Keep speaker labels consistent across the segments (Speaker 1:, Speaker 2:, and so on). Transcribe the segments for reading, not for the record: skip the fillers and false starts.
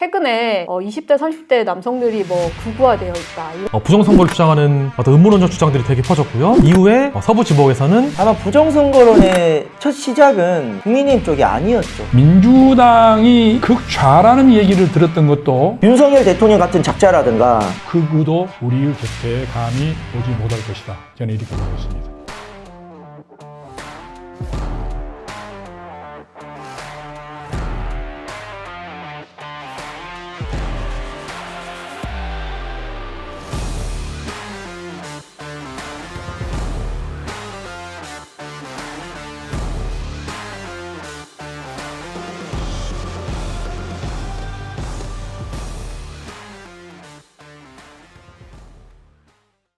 Speaker 1: 최근에 20대, 30대 남성들이 극우화되어 있다.
Speaker 2: 부정선거를 주장하는 어떤 음모론적 주장들이 되게 퍼졌고요. 이후에 서부지법에서는
Speaker 3: 아마 부정선거론의 첫 시작은 국민의힘 쪽이 아니었죠.
Speaker 4: 민주당이 극좌라는 얘기를 들었던 것도
Speaker 3: 윤석열 대통령 같은 작자라든가
Speaker 4: 극우도 우리의 곁에 감히 오지 못할 것이다. 저는 이렇게 보고 있습니다.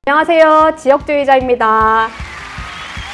Speaker 1: 안녕하세요. 지역주의자입니다.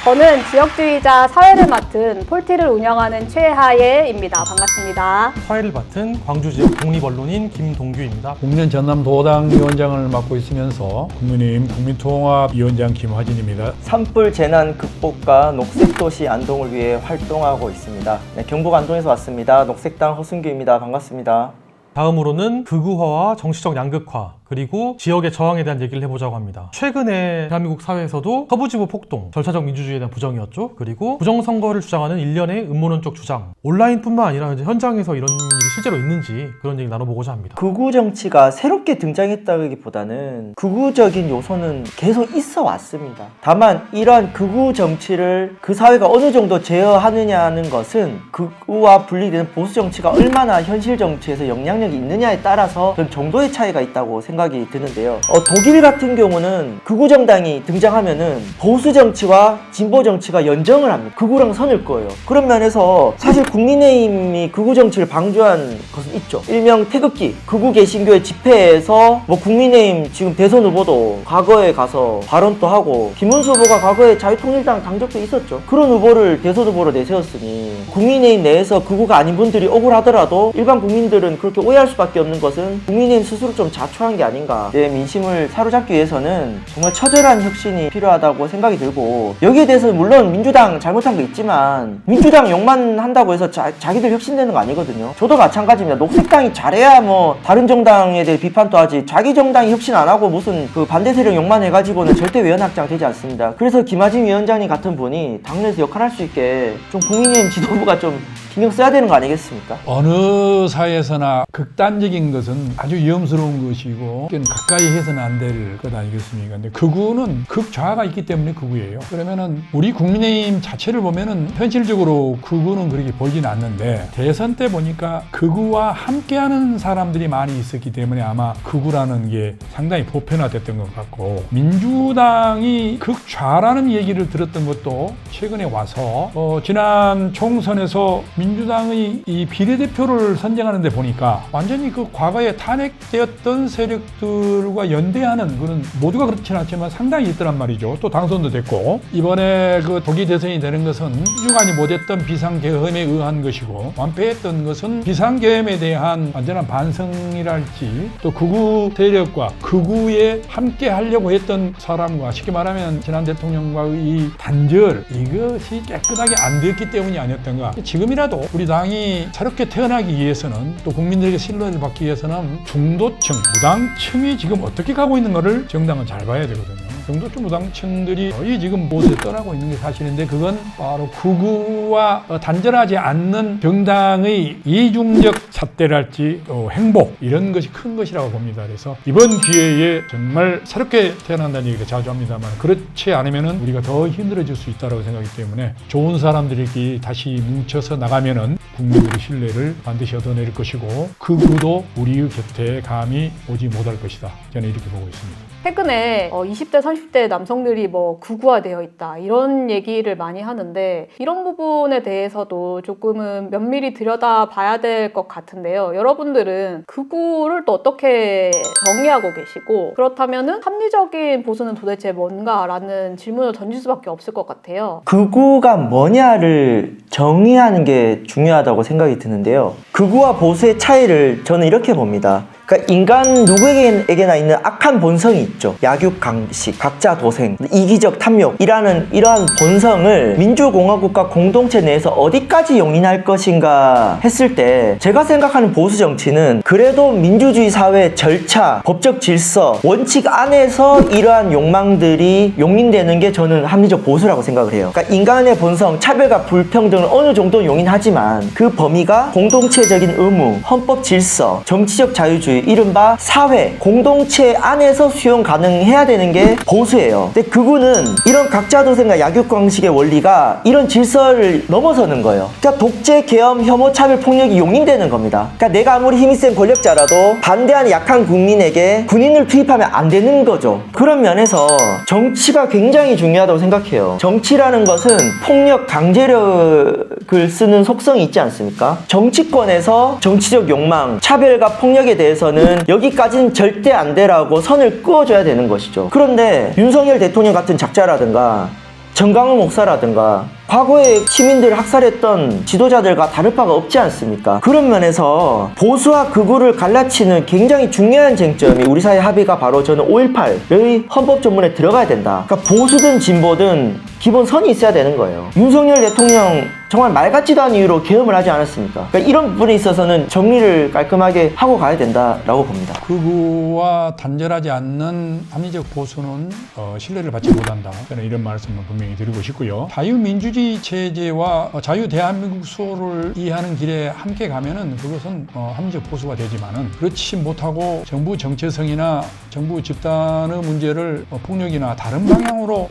Speaker 1: 저는 지역주의자 사회를 맡은 폴티를 운영하는 최하예입니다. 반갑습니다.
Speaker 2: 사회를 맡은 광주 지역 독립언론인 김동규입니다.
Speaker 4: 국년 전남도당 위원장을 맡고 있으면서 국민의힘 국민통합위원장 김화진입니다.
Speaker 3: 산불 재난 극복과 녹색도시 안동을 위해 활동하고 있습니다. 네, 경북 안동에서 왔습니다. 녹색당 허순규입니다. 반갑습니다.
Speaker 2: 다음으로는 극우화와 정치적 양극화 그리고 지역의 저항에 대한 얘기를 해보자고 합니다. 최근에 대한민국 사회에서도 서부지법 폭동, 절차적 민주주의에 대한 부정이었죠. 그리고 부정선거를 주장하는 일련의 음모론적 주장, 온라인뿐만 아니라 현장에서 이런 일이 실제로 있는지 그런 얘기 나눠보고자 합니다.
Speaker 3: 극우 정치가 새롭게 등장했다기보다는 극우적인 요소는 계속 있어 왔습니다. 다만 이러한 극우 정치를 그 사회가 어느 정도 제어하느냐는 것은 극우와 분리되는 보수 정치가 얼마나 현실 정치에서 영향력이 있느냐에 따라서 전 정도의 차이가 있다고 생각이 드는데요. 독일 같은 경우는 극우 정당이 등장하면은 보수 정치와 진보 정치가 연정을 합니다. 극우랑 선을 그어요. 그런 면에서 사실 국민의힘이 극우 정치를 방조한 것은 있죠. 일명 태극기, 극우 개신교의 집회에서 국민의힘 지금 대선 후보도 과거에 가서 발언도 하고 김문수 후보가 과거에 자유통일당 당적도 있었죠. 그런 후보를 대선 후보로 내세웠으니 국민의힘 내에서 극우가 아닌 분들이 억울하더라도 일반 국민들은 그렇게 오해할 수밖에 없는 것은 국민의힘 스스로 좀 자초한 게 아닌가. 내 민심을 사로잡기 위해서는 정말 처절한 혁신이 필요하다고 생각이 들고, 여기에 대해서 물론 민주당 잘못한 거 있지만 민주당 욕만 한다고 해서 자기들 혁신되는 거 아니거든요. 저도 마찬가지입니다. 녹색당이 잘해야 다른 정당에 대해 비판도 하지, 자기 정당이 혁신 안 하고 무슨 반대 세력 욕만 해가지고는 절대 외연확장 되지 않습니다. 그래서 김하진 위원장님 같은 분이 당내에서 역할할 수 있게 좀 국민의힘 지도부가 좀 신경 써야 되는 거 아니겠습니까?
Speaker 4: 어느 사회에서나 극단적인 것은 아주 위험스러운 것이고 가까이 해서는 안 될 것 아니겠습니까? 근데 극우는 극좌가 있기 때문에 극우예요. 그러면은 우리 국민의힘 자체를 보면은 현실적으로 극우는 그렇게 보이진 않는데, 대선 때 보니까 극우와 함께하는 사람들이 많이 있었기 때문에 아마 극우라는 게 상당히 보편화됐던 것 같고, 민주당이 극좌라는 얘기를 들었던 것도 최근에 와서 지난 총선에서 민주당의 이 비례대표를 선정하는 데 보니까 완전히 그 과거에 탄핵되었던 세력들과 연대하는 그런, 모두가 그렇지는 않지만 상당히 있더란 말이죠. 또 당선도 됐고, 이번에 그 도기 대선이 되는 것은 주관이 못했던 비상계엄에 의한 것이고, 완패했던 것은 비상계엄에 대한 완전한 반성이랄지, 또 극우 세력과 극우에 함께 하려고 했던 사람과, 쉽게 말하면 지난 대통령과의 이 단절, 이것이 깨끗하게 안 되었기 때문이 아니었던가. 지금이라도 우리 당이 새롭게 태어나기 위해서는, 또 국민들에게 신뢰를 받기 위해서는 중도층, 무당층이 지금 어떻게 가고 있는 거를 정당은 잘 봐야 되거든요. 중도층 무당층들이 거의 지금 보수에 떠나고 있는 게 사실인데, 그건 바로 극우와 단절하지 않는 정당의 이중적 잣대랄지 행보, 이런 것이 큰 것이라고 봅니다. 그래서 이번 기회에 정말 새롭게 태어난다는 얘기를 자주 합니다만, 그렇지 않으면 우리가 더 힘들어질 수 있다고 생각하기 때문에 좋은 사람들이 다시 뭉쳐서 나가면은 국민들의 신뢰를 반드시 얻어낼 것이고, 극우도 우리의 곁에 감히 오지 못할 것이다. 저는 이렇게 보고 있습니다.
Speaker 1: 최근에 20대, 30대 남성들이 극우화되어 있다. 이런 얘기를 많이 하는데, 이런 부분에 대해서도 조금은 면밀히 들여다봐야 될 것 같은데요. 여러분들은 극우를 또 어떻게 정의하고 계시고, 그렇다면은 합리적인 보수는 도대체 뭔가라는 질문을 던질 수밖에 없을 것 같아요.
Speaker 3: 극우가 뭐냐를 정의하는 게 중요하다고 생각이 드는데요. 극우와 보수의 차이를 저는 이렇게 봅니다. 그러니까 인간 누구에게나 있는 악한 본성이 있죠. 약육강식, 각자도생, 이기적 탐욕이라는 이러한 본성을 민주공화국과 공동체 내에서 어디까지 용인할 것인가 했을 때 제가 생각하는 보수 정치는 그래도 민주주의 사회의 절차, 법적 질서, 원칙 안에서 이러한 욕망들이 용인되는 게 저는 합리적 보수라고 생각을 해요. 그러니까 인간의 본성, 차별과 불평등을 어느 정도 용인하지만 그 범위가 공동체적인 의무, 헌법 질서, 정치적 자유주의, 이른바 사회, 공동체 안에서 수용 가능해야 되는 게 보수예요. 근데 극우는 이런 각자도생과 약육강식의 원리가 이런 질서를 넘어서는 거예요. 그러니까 독재, 계엄, 혐오, 차별, 폭력이 용인되는 겁니다. 그러니까 내가 아무리 힘이 센 권력자라도 반대하는 약한 국민에게 군인을 투입하면 안 되는 거죠. 그런 면에서 정치가 굉장히 중요하다고 생각해요. 정치라는 것은 폭력, 강제력을 쓰는 속성이 있지 않습니까? 정치권에서 정치적 욕망, 차별과 폭력에 대해서는 여기까지는 절대 안 되라고 선을 그어줘야 되는 것이죠. 그런데 윤석열 대통령 같은 작자라든가 정강훈 목사라든가 과거에 시민들을 학살했던 지도자들과 다를 바가 없지 않습니까? 그런 면에서 보수와 극우를 갈라치는 굉장히 중요한 쟁점이 우리 사회 합의가 바로 저는 5.18의 헌법 전문에 들어가야 된다. 그러니까 보수든 진보든 기본 선이 있어야 되는 거예요. 윤석열 대통령 정말 말 같지도 않은 이유로 계엄을 하지 않았습니까? 그러니까 이런 부분에 있어서는 정리를 깔끔하게 하고 가야 된다라고 봅니다.
Speaker 4: 극우와 단절하지 않는 합리적 보수는 신뢰를 받지 못한다. 저는 이런 말씀을 분명히 드리고 싶고요. 자유민주주의 체제와 자유 대한민국 수호를 이해하는 길에 함께 가면은 그것은 합리적 보수가 되지만은 그렇지 못하고 정부 정체성이나 정부 집단의 문제를 폭력이나 다른 방향으로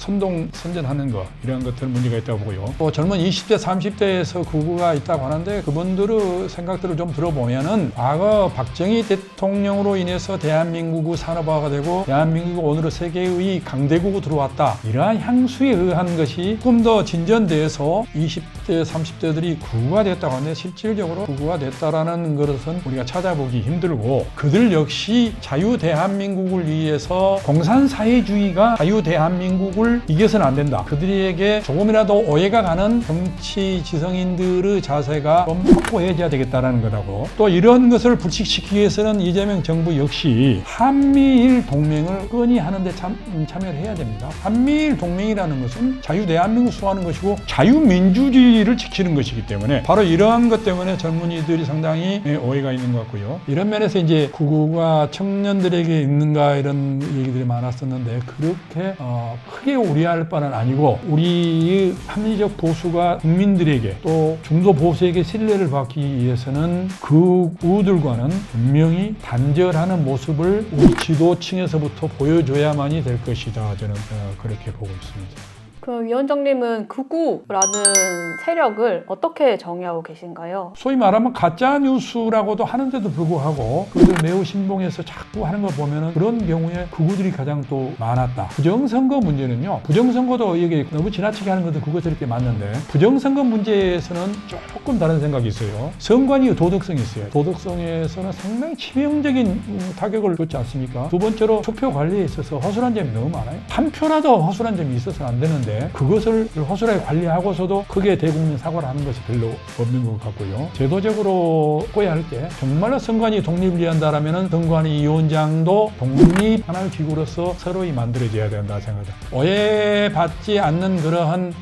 Speaker 4: 선전하는 것, 이런 것들 문제가 있다고 보고요. 또 젊은 20대, 30대에서 극우가 있다고 하는데 그분들의 생각들을 좀 들어보면은 과거 박정희 대통령으로 인해서 대한민국의 산업화가 되고 대한민국이 오늘의 세계의 강대국으로 들어왔다. 이러한 향수에 의한 것이 조금 더 진전돼서 20대, 30대들이 극우가 됐다고 하는데 실질적으로 극우가 됐다라는 것은 우리가 찾아보기 힘들고 그들 역시 자유 대한민국을 위해서 공산사회주의가 자유 대한민국을 이겨서는 안 된다. 그들에게 조금이라도 오해가 가는 정치 지성인들의 자세가 좀 확고해져야 되겠다라는 거라고. 또 이런 것을 불식시키기 위해서는 이재명 정부 역시 한미일 동맹을 끈히 하는데 참여를 해야 됩니다. 한미일 동맹이라는 것은 자유 대한민국 수호하는 것이고 자유민주주의를 지키는 것이기 때문에 바로 이러한 것 때문에 젊은이들이 상당히 오해가 있는 것 같고요. 이런 면에서 이제 극우가 청년들에게 있는가 이런 얘기들이 많았었는데 그렇게 크게 우려할 바는 아니고 우리의 합리적 보수가 국민들에게 또 중도 보수에게 신뢰를 받기 위해서는 극우들과는 분명히 단절하는 모습을 우리 지도층에서부터 보여줘야만이 될 것이다. 저는 그렇게 보고 있습니다.
Speaker 1: 그럼 위원장님은 극우라는 세력을 어떻게 정의하고 계신가요?
Speaker 4: 소위 말하면 가짜 뉴스라고도 하는데도 불구하고 그들 매우 신봉해서 자꾸 하는 걸 보면은 그런 경우에 극우들이 가장 또 많았다. 부정선거 문제는요. 부정선거도 이게 너무 지나치게 하는 것도 그것들이 맞는데 부정선거 문제에서는 조금 다른 생각이 있어요. 선관위 도덕성이 있어요. 도덕성에서는 상당히 치명적인 타격을 줬지 않습니까? 두 번째로 투표 관리에 있어서 허술한 점이 너무 많아요. 한 표라도 허술한 점이 있어서는 안 되는데 그것을 허술하게 관리하고서도 크게 대국민 사과를 하는 것이 별로 없는 것 같고요. 제도적으로 꼬야 할 때 정말로 선관위 독립을 위한다라면은 선관위 위원장도 독립 하나의 기구로서 서로히 만들어져야 된다 생각합니다. 오해받지 않는 그러한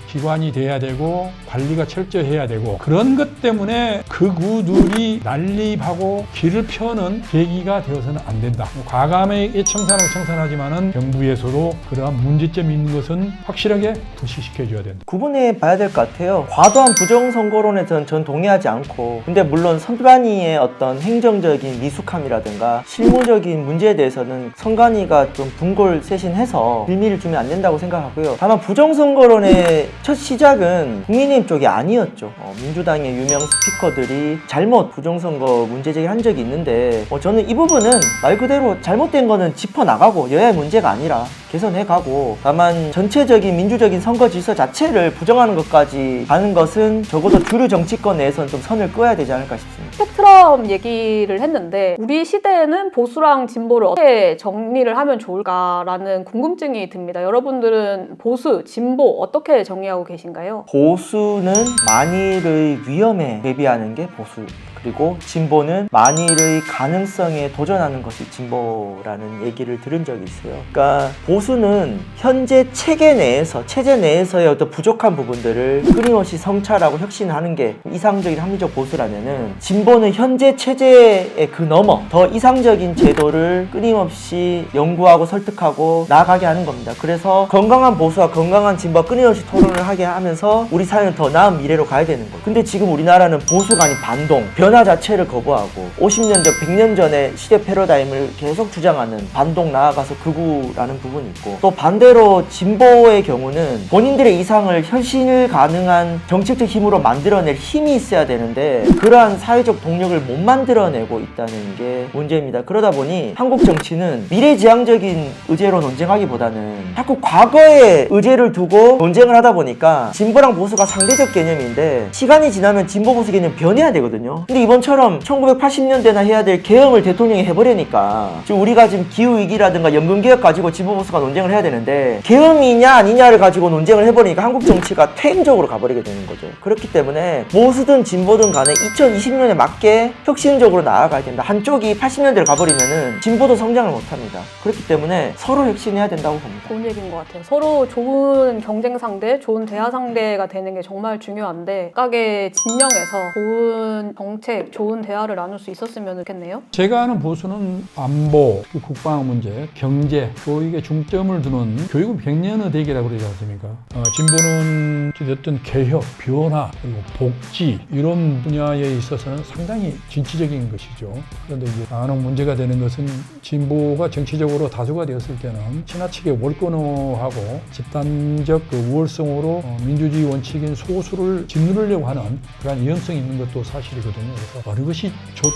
Speaker 4: 기관이 돼야 되고 관리가 철저해야 되고 그런 것 때문에 극우들이 난립하고 길을 펴는 계기가 되어서는 안 된다. 과감하게 청산하지만은 정부에서도 그러한 문제점이 있는 것은 확실하게 불식시켜줘야 된다.
Speaker 3: 구분해 봐야 될 것 같아요. 과도한 부정선거론에서는 전 동의하지 않고 근데 물론 선관위의 어떤 행정적인 미숙함이라든가 실무적인 문제에 대해서는 선관위가 좀 분골쇄신해서 빌미를 주면 안 된다고 생각하고요. 다만 부정선거론의 첫 시작은 국민의힘 쪽이 아니었죠. 민주당의 유명 스피커들이 잘못 부정선거 문제 제기한 적이 있는데 저는 이 부분은 말 그대로 잘못된 거는 짚어나가고 여야의 문제가 아니라 개선해가고 다만 전체적인 민주적인 선거 질서 자체를 부정하는 것까지 가는 것은 적어도 주류 정치권 내에서는 좀 선을 그어야 되지 않을까 싶습니다.
Speaker 1: 스펙트럼 얘기를 했는데 우리 시대에는 보수랑 진보를 어떻게 정리를 하면 좋을까라는 궁금증이 듭니다. 여러분들은 보수, 진보 어떻게 정의하고 계신가요?
Speaker 3: 보수는 만일의 위험에 대비하는 게 보수. 그리고 진보는 만일의 가능성에 도전하는 것이 진보라는 얘기를 들은 적이 있어요. 그러니까 보수는 현재 체제 내에서의 어떤 부족한 부분들을 끊임없이 성찰하고 혁신하는 게 이상적인 합리적 보수라면은, 진보는 현재 체제의 그 너머 더 이상적인 제도를 끊임없이 연구하고 설득하고 나아가게 하는 겁니다. 그래서 건강한 보수와 건강한 진보가 끊임없이 토론을 하게 하면서 우리 사회는 더 나은 미래로 가야 되는 거예요. 근데 지금 우리나라는 보수가 아닌 반동, 변화 자체를 거부하고 50년 전, 100년 전의 시대 패러다임을 계속 주장하는 반동, 나아가서 극우라는 부분이 있고, 또 반대로 진보의 경우는 본인들의 이상을 현실 가능한 정책적 힘으로 만들어낼 힘이 있어야 되는데 그러한 사회적 동력을 못 만들어내고 있다는 게 문제입니다. 그러다 보니 한국 정치는 미래지향적인 의제로 논쟁하기보다는 자꾸 과거의 의제를 두고 논쟁을 하다 보니까 진보랑 보수가 상대적 개념인데 시간이 지나면 진보 보수 개념 변해야 되거든요. 근데 이번처럼 1980년대나 해야 될 개혁을 대통령이 해버리니까 지금 우리가 지금 기후위기라든가 연금개혁 가지고 진보 보수가 논쟁을 해야 되는데 계엄이냐 아니냐를 가지고 논쟁을 해버리니까 한국 정치가 퇴행적으로 가버리게 되는 거죠. 그렇기 때문에 보수든 진보든 간에 2020년에 맞게 혁신적으로 나아가야 된다. 한쪽이 80년대를 가버리면은 진보도 성장을 못합니다. 그렇기 때문에 서로 혁신해야 된다고 봅니다.
Speaker 1: 좋은 얘기인 것 같아요. 서로 좋은 경쟁 상대, 좋은 대화 상대가 되는 게 정말 중요한데 각각의 진영에서 좋은 정책, 좋은 대화를 나눌 수 있었으면 좋겠네요.
Speaker 4: 제가 아는 보수는 안보, 국방 문제, 경제, 교육에 중점을 두는 교육 백년의 대계라고 그러지 않습니까? 진보는 어떤 개혁, 변화, 그리고 복지 이런 분야에 있어서는 상당히 진취적인 것이죠. 그런데 이제 간혹 문제가 되는 것은 진보가 정치적으로 다수가 되었을 때는 지나치게 월권화하고 집단적 그 우월성으로 민주주의 원칙인 소수를 짓누르려고 하는 그런 위험성이 있는 것도 사실이거든요. 그래서 어느 것이 좋고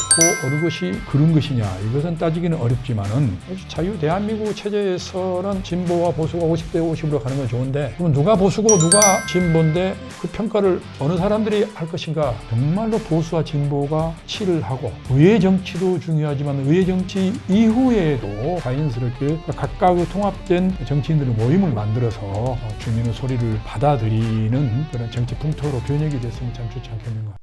Speaker 4: 어느 것이 그런 것이냐 이것은 따지기는 어렵지만은 자유 대한민국 체제에서는 진보와 보수가 50대 50으로 가는 건 좋은데 그럼 누가 보수고 누가 진보인데 그 평가를 어느 사람들이 할 것인가? 정말로 보수와 진보가 치를 하고 의회 정치도 중요하지만 의회 정치 이후에도 자연스럽게 각각의 통합된 정치인들의 모임을 만들어서 주민의 소리를 받아들이는 그런 정치 풍토로 변혁이 됐으면 참 좋지 않겠는가.